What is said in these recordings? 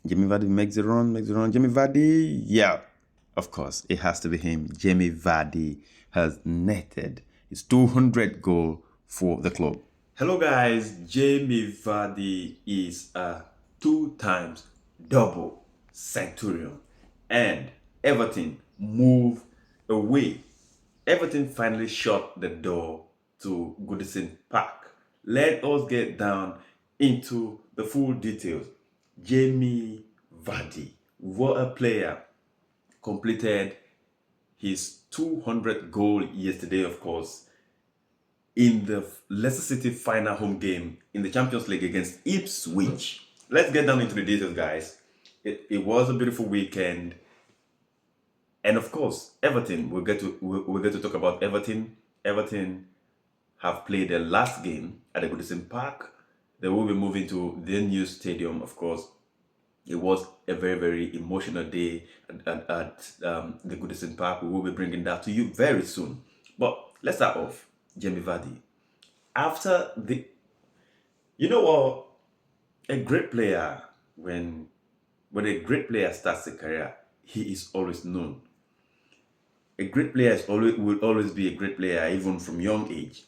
Jamie Vardy makes the run. Jamie Vardy, yeah, of course, it has to be him. Jamie Vardy has netted his 200 goal for the club. Hello, guys. Jamie Vardy is a 2 times double centurion, and Everton move away. Everton finally shut the door to Goodison Park. Let us get down into the full details. Jamie Vardy, what a player, completed his 200th goal yesterday, of course, in the Leicester City final home game in the Champions League against Ipswich. Let's get down into the details, guys. It was a beautiful weekend. And of course, Everton, we'll get to talk about Everton. Everton have played their last game at the Goodison Park. They will be moving to their new stadium, of course. It was a very, very emotional day at the Goodison Park. We will be bringing that to you very soon. But let's start off. Jamie Vardy. After the, you know what, a great player, when a great player starts a career, he is always known. A great player will always be a great player, even from young age.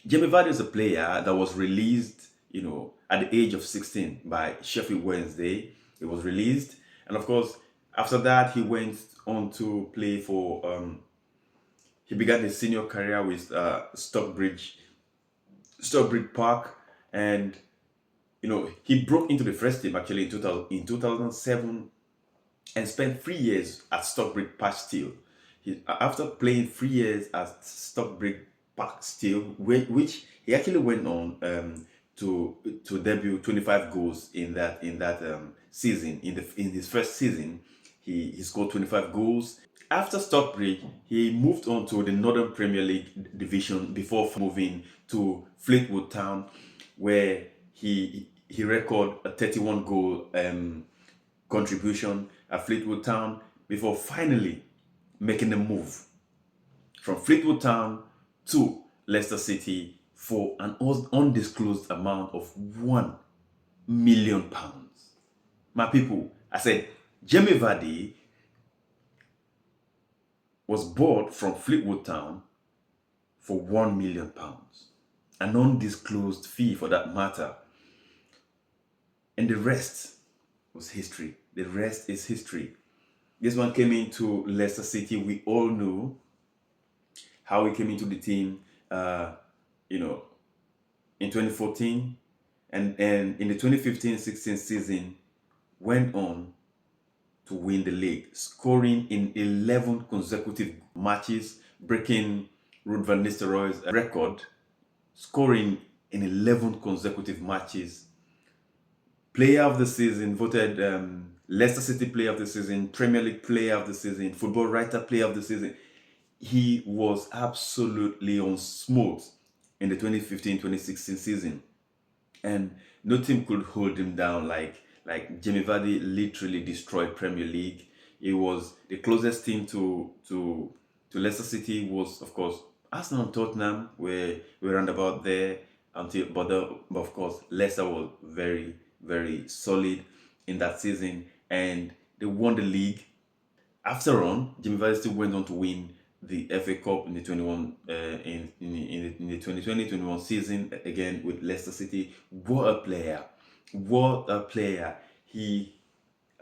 Jamie Vardy is a player that was released, at the age of 16 by Sheffield Wednesday. He was released, and of course, after that, he went on to play for. He began his senior career with Stockbridge Park, and he broke into the first team actually in 2007, and spent 3 years at Stockbridge Park Steel. After playing 3 years at Stockbridge Park Steel, which he actually went on to debut 25 goals in that season. In his first season, he scored 25 goals. After Stockbridge, he moved on to the Northern Premier League division before moving to Fleetwood Town, where he recorded a 31 goal contribution at Fleetwood Town before finally making the move from Fleetwood Town to Leicester City for an undisclosed amount of £1 million. My people, I said, Jamie Vardy was bought from Fleetwood Town for £1 million, an undisclosed fee for that matter. And the rest was history. The rest is history. This one came into Leicester City. We all know how he came into the team, in 2014, and in the 2015-16 season, went on to win the league, scoring in 11 consecutive matches, breaking Ruud van Nistelrooy's record, scoring in 11 consecutive matches. Player of the season, voted Leicester City Player of the Season, Premier League Player of the Season, Football Writer Player of the Season. He was absolutely on smooth in the 2015-2016 season, and no team could hold him down. Like Jamie Vardy literally destroyed Premier League. It was the closest team to Leicester City was, of course, Arsenal and Tottenham, where we round about there but of course Leicester was very, very solid in that season, and they won the league. After on, Jamie Vardy still went on to win the FA Cup in the 2020-21 season, again with Leicester City. What a player! What a player! He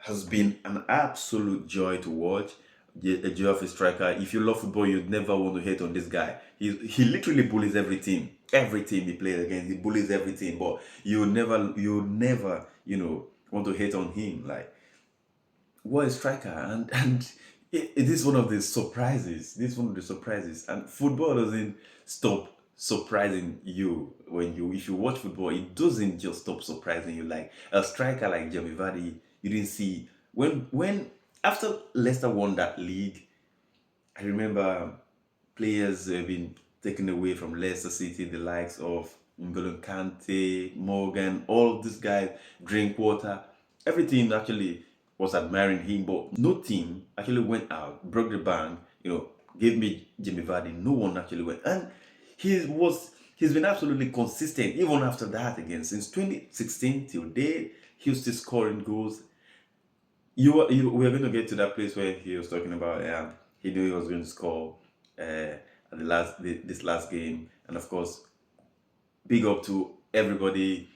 has been an absolute joy to watch. A joy of a striker. If you love football, you'd never want to hate on this guy. He literally bullies every team. Every team he plays against, he bullies every team. But you never want to hate on him. Like, what a striker! And it is one of the surprises. This is one of the surprises. And football doesn't stop surprising you if you watch football. It doesn't just stop surprising you. Like a striker like Jamie Vardy, you didn't see when after Leicester won that league. I remember players have been taken away from Leicester City, the likes of N'Golo Kante, Morgan, all of these guys, Drinkwater. Everything actually was admiring him, but no team actually went out, broke the bank, gave me Jamie Vardy. No one actually went. And he's been absolutely consistent even after that again, since 2016 till date. he was still scoring goals. We're going to get to that place where he was talking about he knew he was going to score at this last game, and of course, big up to everybody,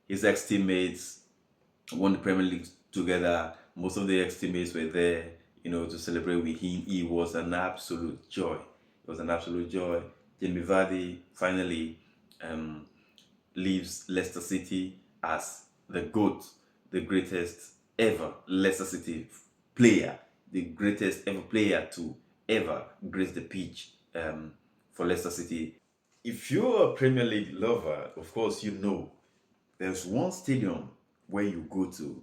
his ex teammates won the Premier League together. Most of the ex teammates were there, to celebrate with him. It was an absolute joy. It was an absolute joy. Jamie Vardy finally leaves Leicester City as the GOAT, the greatest ever Leicester City player, the greatest ever player to ever grace the pitch for Leicester City. If you're a Premier League lover, of course, there's one stadium where you go to,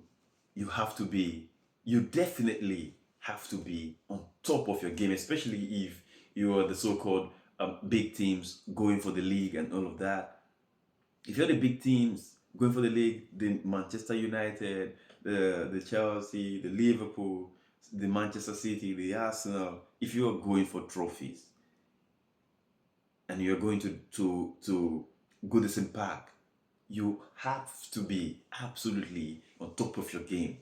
you definitely have to be on top of your game, especially if you are the so-called big teams going for the league and all of that. If you're the big teams going for the league, the Manchester United, the Chelsea, the Liverpool, the Manchester City, the Arsenal, if you're going for trophies and you're going to Goodison Park, you have to be absolutely on top of your game.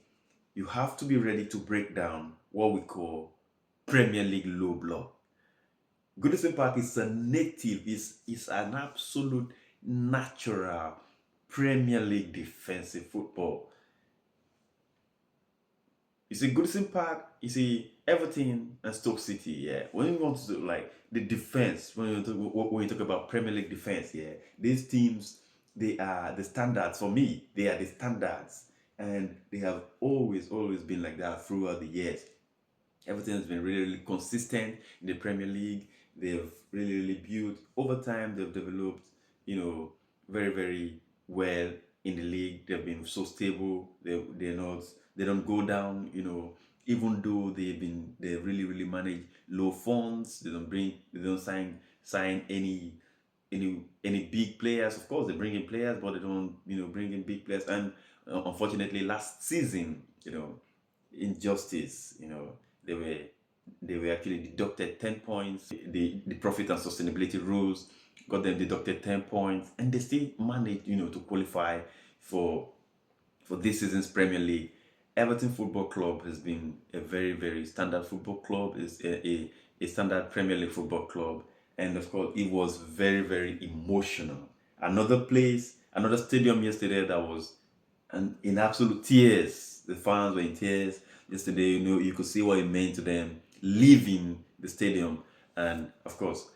You have to be ready to break down what we call Premier League low block. Goodison Park is a native, is an absolute natural Premier League defensive football. You see, Goodison Park, you see, Everton and Stoke City, yeah. When you want to do like the defense, when you talk about Premier League defense, yeah, these teams, they are the standards. For me, they are the standards. And they have always been like that throughout the years. Everything has been really consistent in the Premier League. They've really built over time. They've developed, very well in the league. They've been so stable. They don't go down. Even though they really manage low funds. They don't sign any big players. Of course, they bring in players, but they don't bring in big players. And unfortunately, last season, injustice, they were actually deducted 10 points. The profit and sustainability rules got them deducted 10 points, and they still managed, to qualify for this season's Premier League. Everton Football Club has been a very standard football club. It's a standard Premier League football club, and of course, it was very emotional. Another stadium yesterday that was in absolute tears. The fans were in tears yesterday. You could see what it meant to them leaving the stadium, and of course,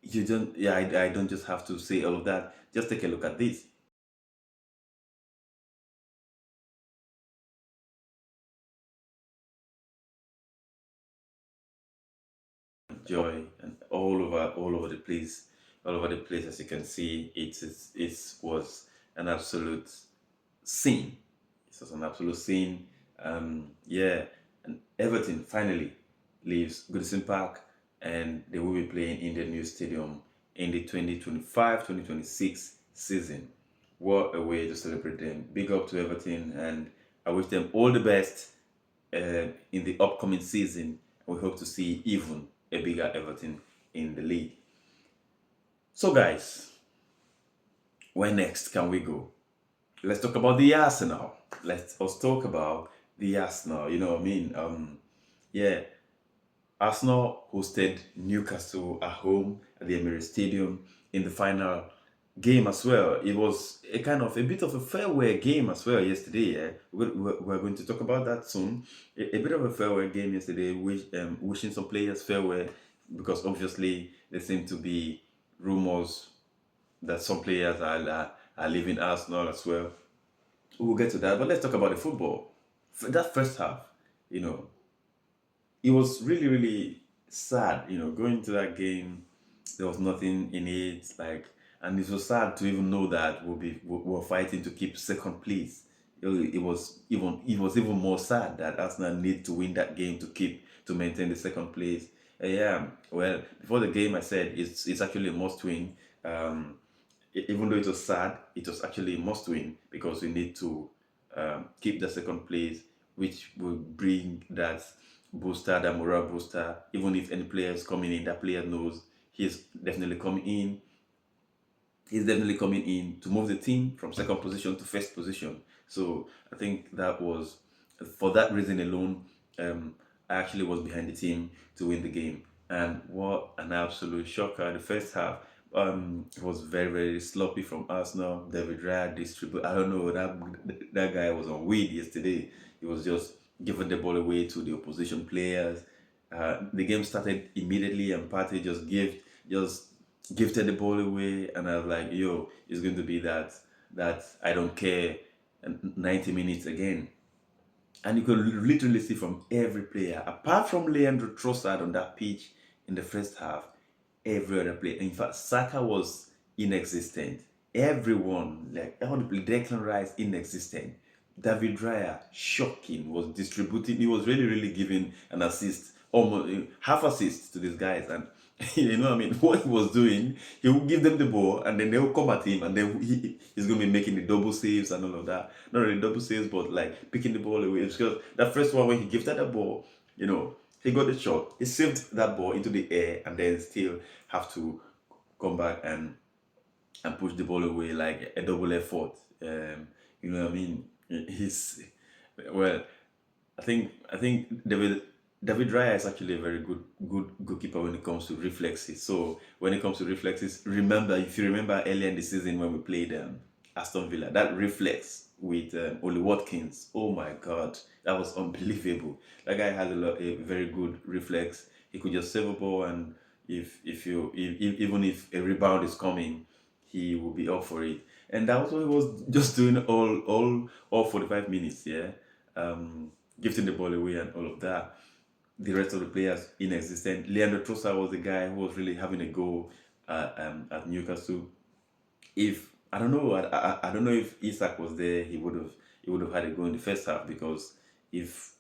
I don't just have to say all of that. Just take a look at this. Joy and all over the place, as you can see, it was an absolute scene. It was an absolute scene. Yeah, and Everton finally leaves Goodison Park, and they will be playing in the new stadium in the 2025-2026 season. What a way to celebrate them. Big up to Everton, and I wish them all the best in the upcoming season. We hope to see even a bigger Everton in the league. So guys, where next can we go? Let's talk about the Arsenal. Let's talk about the Arsenal. You know what I mean? Yeah, Arsenal hosted Newcastle at home at the Emirates Stadium in the final game as well. It was a bit of a farewell game as well yesterday. Yeah? We're going to talk about that soon. A bit of a farewell game yesterday, wishing some players farewell, because obviously there seem to be rumors that some players are leaving Arsenal as well. We'll get to that, but let's talk about the football. That first half, it was really sad. Going to that game, there was nothing in it. And it was sad to even know that we're fighting to keep second place. It was even more sad that Arsenal need to win that game to maintain the second place. Yeah, well, before the game, I said it's actually a must win. Even though it was sad, it was actually a must win, because we need to keep the second place, which will bring that booster, that morale booster. Even if any player is coming in, that player knows he's definitely coming in. He's definitely coming in to move the team from second position to first position. So I think that was, for that reason alone, I actually was behind the team to win the game. And what an absolute shocker! The first half, it was very very sloppy from Arsenal. David Raya distribute. I don't know, that guy was on weed yesterday. He was just giving the ball away to the opposition players. The game started immediately, and Partey just gifted the ball away, and I was like, yo, it's going to be that I don't care, and 90 minutes again. And you could literally see from every player, apart from Leandro Trossard on that pitch in the first half, every other player. In fact, Saka was inexistent. Everyone, like all the Declan Rice, inexistent. David Raya, shocking, was distributing. He was really, really giving an assist, almost half assist to these guys. And you know what I mean? What he was doing, he would give them the ball and then they will come at him, and then he's going to be making the double saves and all of that. Not really double saves, but like picking the ball away. Because that first one, when he gifted the ball, he got the shot, he saved that ball into the air, and then still have to come back and push the ball away like a double effort. You know what I mean? He's, well, I think David Raya is actually a very good goalkeeper when it comes to reflexes. So when it comes to reflexes, if you remember earlier in the season when we played Aston Villa, that reflex with Oli Watkins, oh my God, that was unbelievable. That guy has a very good reflex. He could just save a ball, and even if a rebound is coming, he will be up for it. And that was what he was just doing all 45 minutes, yeah. Gifting the ball away and all of that. The rest of the players inexistent. Leandro Trossard was the guy who was really having a go at Newcastle. If I don't know, I don't know if Isak was there, he would have had a go in the first half, because if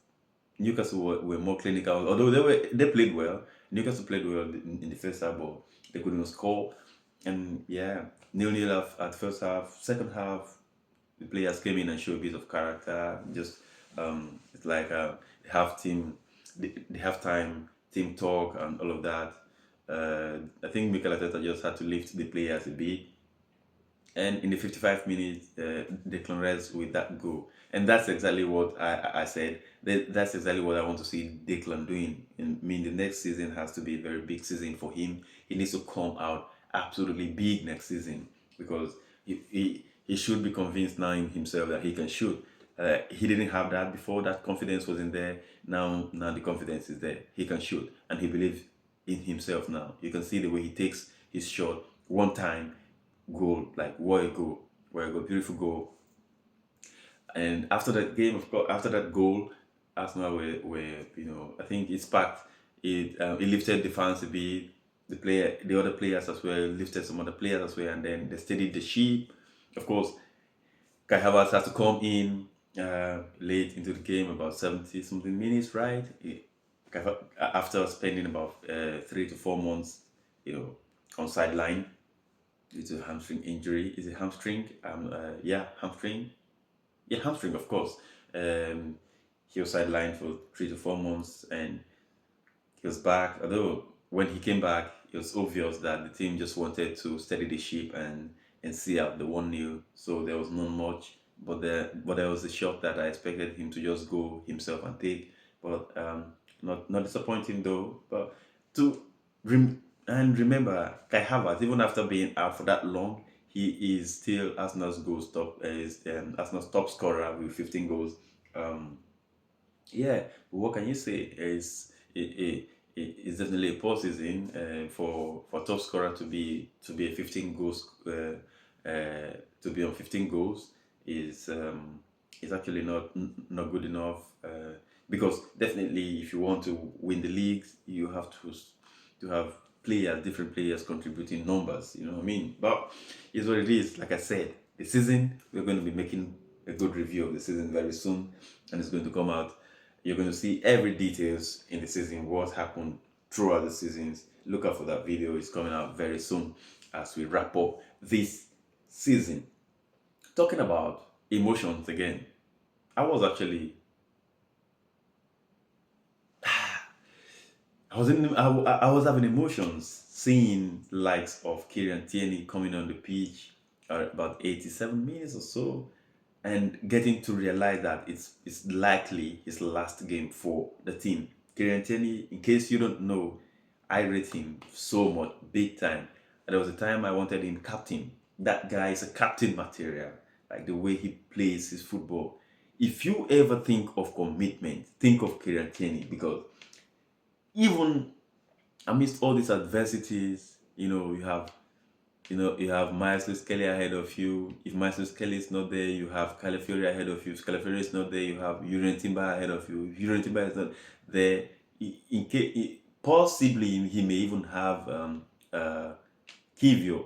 Newcastle were more clinical, although they played well. Newcastle played well in the first half, but they couldn't score. And yeah, 0-0 at first half. Second half, the players came in and showed a bit of character. Just it's like the halftime team talk and all of that. I think Mikel Arteta just had to lift the players a bit. And in the 55 minutes, Declan Rice with that goal. And that's exactly what I said. That's exactly what I want to see Declan doing. I mean, the next season has to be a very big season for him. He needs to come out absolutely big next season, because he should be convinced now in himself that he can shoot. He didn't have that before. That confidence wasn't there. Now the confidence is there. He can shoot, and he believes in himself now. You can see the way he takes his shot. One time, goal, like what a goal, beautiful goal. And after that game, of course, after that goal, Arsenal were I think it sparked it lifted the fans a bit. The other players as well lifted some other players as well, and then they steadied the ship. Of course, Kai Havertz has to come in late into the game, about 70 something minutes, right? After spending about 3 to 4 months, on sideline due to hamstring injury. Is it hamstring? Yeah, hamstring. Yeah, hamstring, of course. He was sidelined for 3 to 4 months, and he was back. Although when he came back, it was obvious that the team just wanted to steady the ship and see out the 1-0. So there was not much, but there was a shot that I expected him to just go himself and take. But not disappointing though. But remember, Kai Havertz, even after being out for that long, he is still Arsenal's Arsenal's top scorer with 15 goals. Yeah, but what can you say? It's definitely a poor season for top scorer to be a 15 goals to be on 15 goals is actually not good enough, because definitely if you want to win the leagues, you have to have different players contributing numbers, you know what I mean? But it's what it is. Like I said, the season, we're going to be making a good review of the season very soon, and it's going to come out. You're going to see every details in the season, what happened throughout the seasons. Look out for that video. It's coming out very soon as we wrap up this season. Talking about emotions again, I was having emotions seeing likes of Tierney coming on the pitch at about 87 minutes or so. and getting to realize that it's likely his last game for the team. Tierney, in case you don't know, I rate him so much, big time. And there was a time I wanted him captain. That guy is a captain material, like the way he plays his football. If you ever think of commitment, think of Tierney, because even amidst all these adversities, you have Miles Kelly ahead of you. If Miles Kelly is not there, you have Calafiori ahead of you. If Calafiori is not there, you have Urian Timber ahead of you. If Urian Timber is not there, in case possibly he may even have Kivio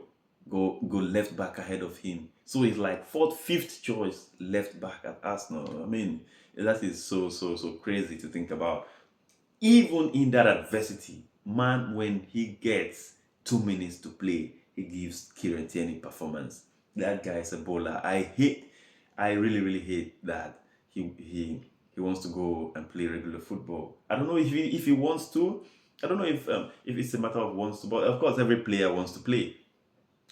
go left back ahead of him. So it's like fourth, fifth choice left back at Arsenal. I mean, that is so crazy to think about. Even in that adversity, man, when he gets 2 minutes to play, he gives Kieran Tierney performance. That guy is a bowler. I really hate that he wants to go and play regular football. I don't know if he wants to. I don't know if it's a matter of wants to, but of course every player wants to play.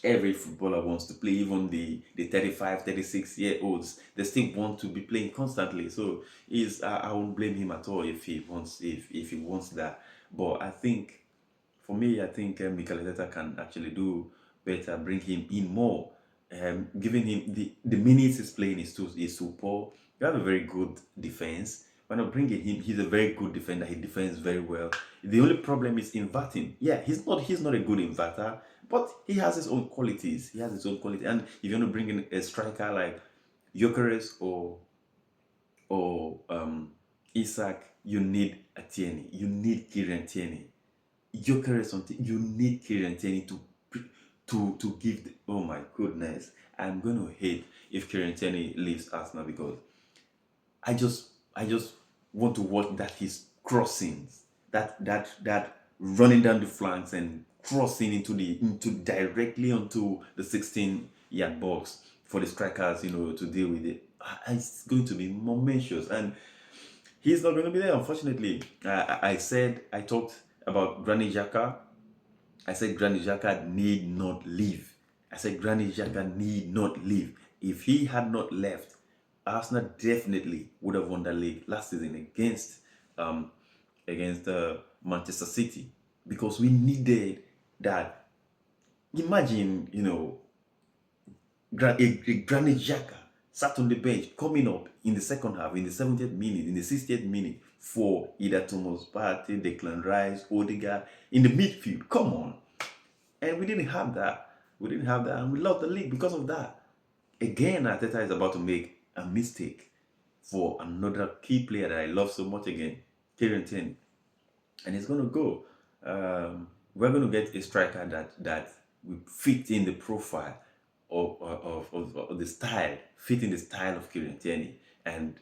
Every footballer wants to play, even the 35, 36-year-olds, they still want to be playing constantly. So I won't blame him at all if he wants that. But I think, for me, I think Mikel Arteta can actually do better, bring him in more, giving him the minutes he's playing is too poor. You have a very good defense. Why not bringing him? He's a very good defender. He defends very well. The only problem is inverting. Yeah, he's not a good inverter, but he has his own qualities. He has his own quality. And if you want to bring in a striker like Gyökeres or Isak, you need a Tierney. You need Kieran Tierney. Gyökeres you need Kieran Tierney to give. Oh my goodness, I'm going to hate if Kieran Tierney leaves Arsenal, because I just want to watch that his crossings, that running down the flanks and crossing into directly onto the 16-yard box for the strikers, to deal with it. It's going to be momentous, and he's not going to be there, unfortunately. I talked about Granit Xhaka. I said Granit Xhaka need not leave. I said Granit Xhaka need not leave. If he had not left, Arsenal definitely would have won the league last season against Manchester City, because we needed that. Imagine, Granit Xhaka sat on the bench coming up in the second half, in the 70th minute, in the 60th minute, for either Thomas Partey, Declan Rice, Odegaard in the midfield. Come on. And we didn't have that. And we lost the league because of that. Again, Arteta is about to make a mistake for another key player that I love so much again, Kieran Tierney. And he's going to go. We're going to get a striker that will fit in the profile of the style, fit in the style of Kieran Tierney. And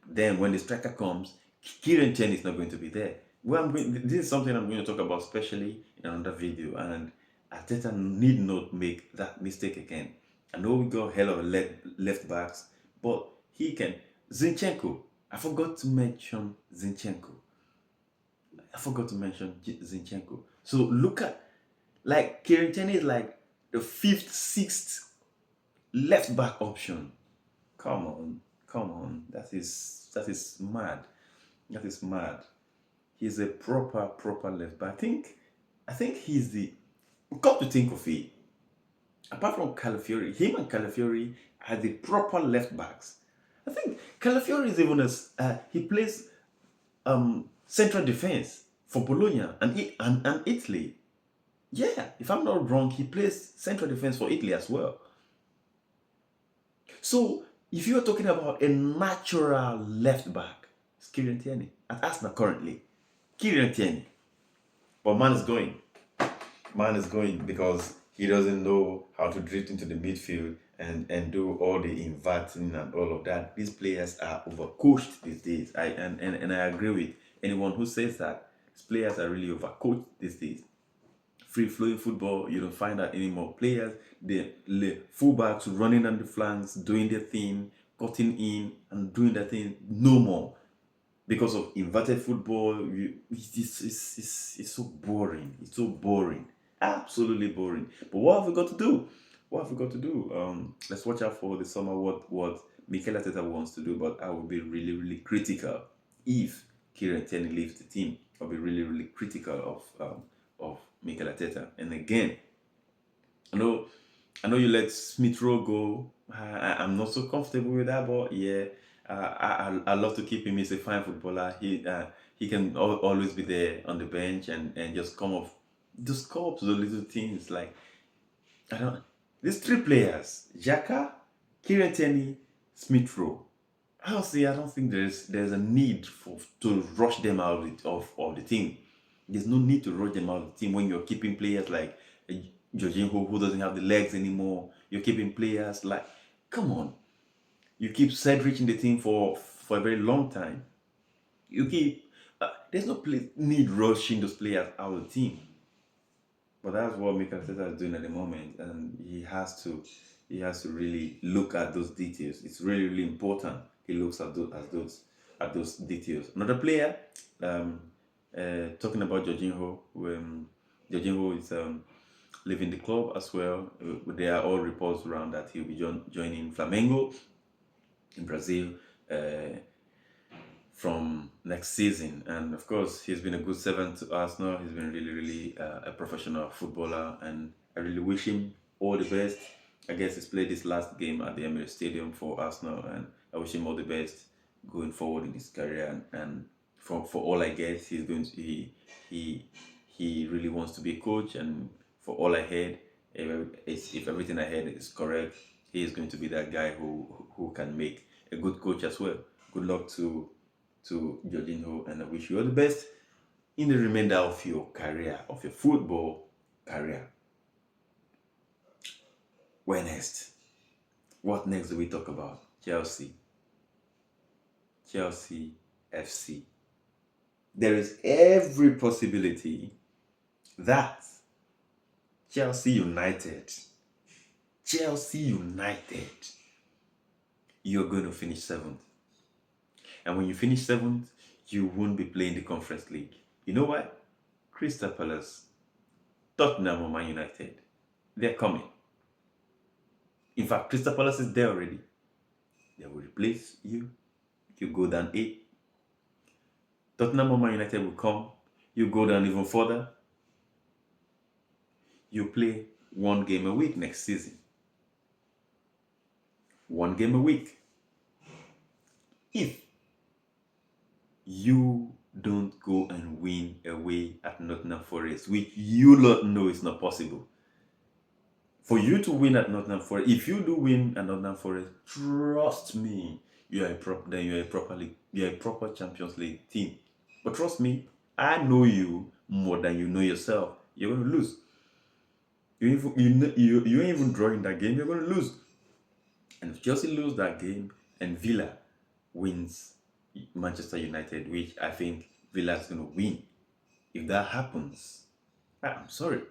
then when the striker comes, Kieran Tierney is not going to be there. This is something I'm going to talk about especially in another video, and Arteta need not make that mistake again. I know we got hell of left backs, but he can. Zinchenko. I forgot to mention Zinchenko. So look at, like, Kieran Tierney is like the fifth, sixth left back option. Come on. That is mad. He's a proper left back. I think he's the. Got to think of it. Apart from Calafiori, him and Calafiori are the proper left backs. I think Calafiori is even he plays central defense for Bologna and Italy. Yeah, if I'm not wrong, he plays central defense for Italy as well. So if you're talking about a natural left back, it's Kieran Tierney at Arsenal currently. Kieran Tierney. But man is going because he doesn't know how to drift into the midfield and do all the inverting and all of that. These players are overcoached these days. I agree with anyone who says that. These players are really overcoached these days. Free-flowing football, you don't find that anymore. Players, the fullbacks running on the flanks, doing their thing, cutting in and doing their thing, no more. Because of inverted football, it's so boring. It's so boring. Absolutely boring. But what have we got to do? what have we got to do? Let's watch out for the summer what Mikel Arteta wants to do, but I will be really, really critical if Kieran Tierney leaves the team. I'll be really, really critical of Mikel Arteta. And again, I know you let Smith Rowe go. I'm not so comfortable with that, but yeah, I love to keep him. He's a fine footballer. He can always be there on the bench and just come off, just score up to the little things like I don't. These three players: Xhaka, Kieran Tierney, Smith Rowe. Honestly, I don't think there's a need to rush them out of the team. There's no need to rush them out of the team when you're keeping players like Jorginho, who doesn't have the legs anymore. You're keeping players like, come on. You keep Cedric in the team for a very long time. You keep, there's no need rushing those players out of the team. But that's what Mikel Arteta is doing at the moment, and he has to really look at those details. It's really, really important. He looks at those details. Another player, talking about Jorginho, Jorginho is leaving the club as well. There are all reports around that he'll be joining Flamengo in Brazil from next season. And of course, he's been a good servant to Arsenal. He's been really, really a professional footballer, and I really wish him all the best. I guess he's played his last game at the Emirates Stadium for Arsenal, and I wish him all the best going forward in his career. And for all I guess, he's going to he really wants to be a coach, and for all I heard, if everything I heard is correct, he is going to be that guy who can make a good coach as well. Good luck to Jorginho, and I wish you all the best in the remainder of your career, of your football career. Where next? What next do we talk about? Chelsea FC. There is every possibility that Chelsea United, you're going to finish 7th. And when you finish 7th, you won't be playing the Conference League. You know what? Crystal Palace, Tottenham, or Man United, they're coming. In fact, Crystal Palace is there already. They will replace you. You go down 8. Tottenham or Man United will come. You go down even further. You play 1 game a week next season. 1 game a week. If you don't go and win away at Nottingham Forest, which you lot know is not possible. For you to win at Nottingham Forest, if you do win at Nottingham Forest, trust me, you're a proper Champions League team. But trust me, I know you more than you know yourself. You're going to lose. You ain't even drawing that game, you're going to lose. And if Chelsea lose that game and Villa wins Manchester United, which I think Villa is going to win, if that happens, I'm sorry.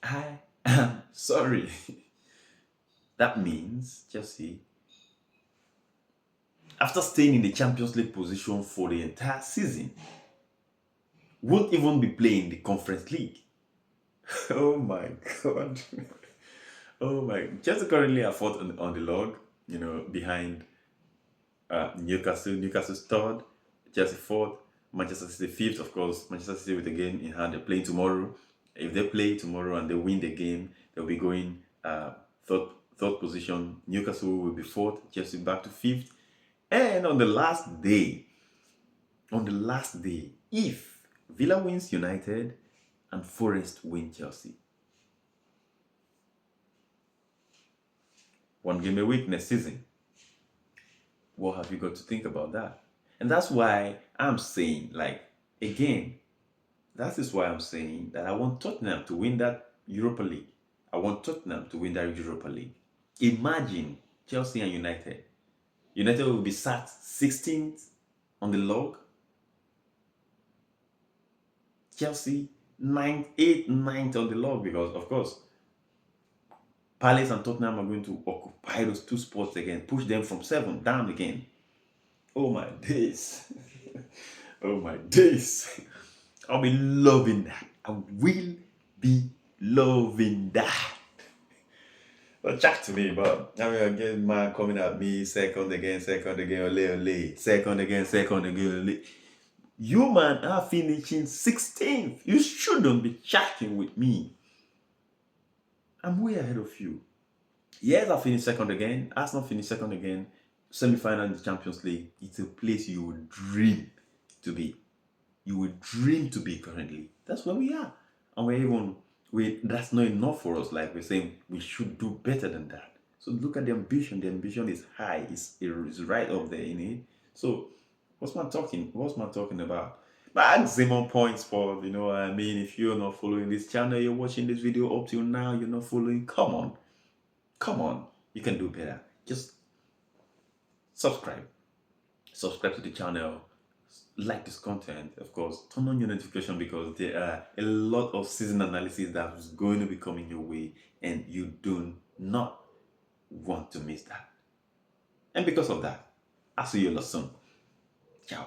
I am sorry. That means Chelsea, after staying in the Champions League position for the entire season, won't even be playing the Conference League. Oh my God. Oh my. Chelsea currently are 4th on the log, behind Newcastle. Newcastle's 3rd, Chelsea 4th, Manchester City 5th. Of course, Manchester City with a game in hand. They're playing tomorrow. If they play tomorrow and they win the game, they'll be going third position. Newcastle will be 4th, Chelsea back to 5th. And on the last day, if Villa wins United and Forest win Chelsea, 1 game a week next season, what have you got to think about that? And that's why I'm saying, that is why I'm saying that I want Tottenham to win that Europa League. Imagine Chelsea and United. United will be sat 16th on the log. Chelsea 9th, 8th, 9th on the log, because of course Palace and Tottenham are going to occupy those 2 spots again, push them from 7 down again. Oh my days. Oh my days. I'll be loving that. I will be loving that. Well, chat to me, but I mean, again, man coming at me, second again, ole, second again, ole. You, man, are finishing 16th. You shouldn't be chatting with me. I'm way ahead of you. Yes, I finished second again. Arsenal finished second again. Semi-final in the Champions League. It's a place you would dream to be. You would dream to be currently. That's where we are. And that's not enough for us. Like we're saying, we should do better than that. So look at the ambition. The ambition is high. It's right up there in it. So what's man talking about? Maximum points for, you know what I mean? If you're not following this channel, you're watching this video up till now, you're not following, come on. Come on. You can do better. Just subscribe. Subscribe to the channel. Like this content, of course. Turn on your notification because there are a lot of season analysis that is going to be coming your way and you do not want to miss that. And because of that, I'll see you soon. Ciao.